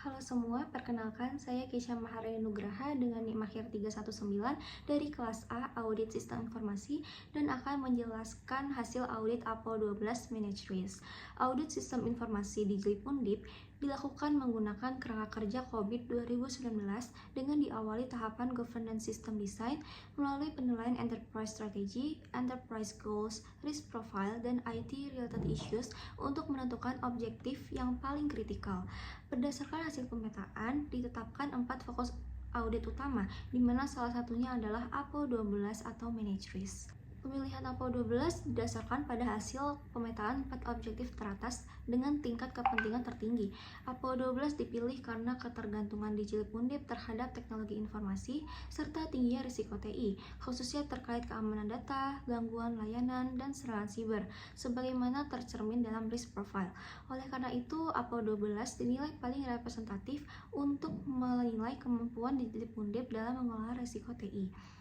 Halo semua, perkenalkan saya Keisha Maharani Nugraha dengan NIM akhir 319 dari kelas A Audit Sistem Informasi dan akan menjelaskan hasil audit APO 12 Manage Risk. Audit Sistem Informasi di Jilid Undip dilakukan menggunakan kerangka kerja COVID 2019 dengan diawali tahapan Governance System Design melalui penilaian Enterprise Strategy, Enterprise Goals, Risk Profile, dan IT-related issues untuk menentukan objektif yang paling kritikal. Berdasarkan hasil pemetaan, ditetapkan 4 fokus audit utama, di mana salah satunya adalah APO 12 atau Manage Risk. Pemilihan APO 12 didasarkan pada hasil pemetaan 4 objektif teratas dengan tingkat kepentingan tertinggi. APO 12 dipilih karena ketergantungan di Jilid Undip terhadap teknologi informasi serta tingginya risiko TI, khususnya terkait keamanan data, gangguan layanan, dan serangan siber, sebagaimana tercermin dalam risk profile. Oleh karena itu, APO 12 dinilai paling representatif untuk menilai kemampuan di Jilid Undip dalam mengelola risiko TI.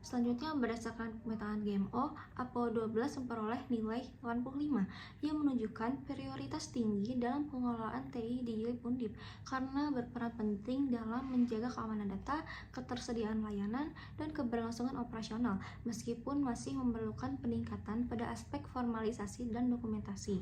Selanjutnya, berdasarkan pemetaan GMO, APO 12 memperoleh nilai 85 yang menunjukkan prioritas tinggi dalam pengelolaan TI di Jilid Undip karena berperan penting dalam menjaga keamanan data, ketersediaan layanan, dan keberlangsungan operasional, meskipun masih memerlukan peningkatan pada aspek formalisasi dan dokumentasi.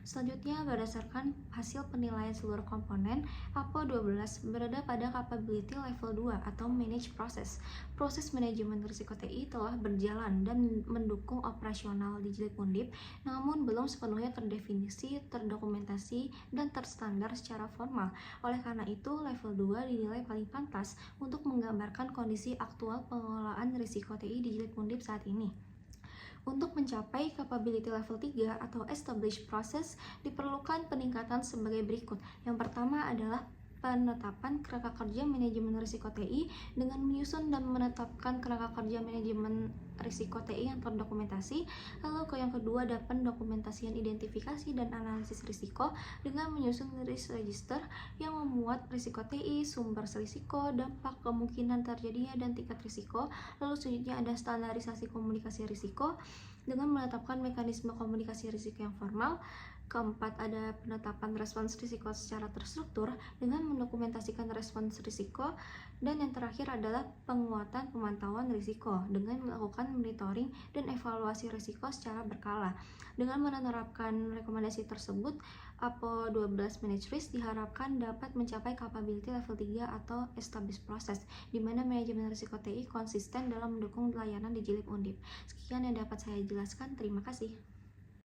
Selanjutnya, berdasarkan hasil penilaian seluruh komponen, APO 12 berada pada capability level 2 atau manage process. Proses manajemen risiko TI telah berjalan dan mendukung operasional di Jilid Undip, namun belum sepenuhnya terdefinisi, terdokumentasi, dan terstandar secara formal. Oleh karena itu, level 2 dinilai paling pantas untuk menggambarkan kondisi aktual pengelolaan risiko TI di Jilid Undip saat ini. Untuk mencapai capability level 3 atau established process, diperlukan peningkatan sebagai berikut. Yang pertama adalah penetapan kerangka kerja manajemen risiko TI dengan menyusun dan menetapkan kerangka kerja manajemen risiko TI yang terdokumentasi. Lalu yang kedua ada pendokumentasian identifikasi dan analisis risiko dengan menyusun risk register yang memuat risiko TI, sumber risiko, dampak kemungkinan terjadinya, dan tingkat risiko. Lalu selanjutnya ada standarisasi komunikasi risiko dengan menetapkan mekanisme komunikasi risiko yang formal. Keempat, ada penetapan respons risiko secara terstruktur dengan mendokumentasikan respons risiko. Dan yang terakhir adalah penguatan pemantauan risiko dengan melakukan monitoring dan evaluasi risiko secara berkala. Dengan menerapkan rekomendasi tersebut, APO 12 Manage Risk diharapkan dapat mencapai capability level 3 atau established process, di mana manajemen risiko TI konsisten dalam mendukung layanan di Jilid Undip. Sekian yang dapat saya jelaskan, terima kasih.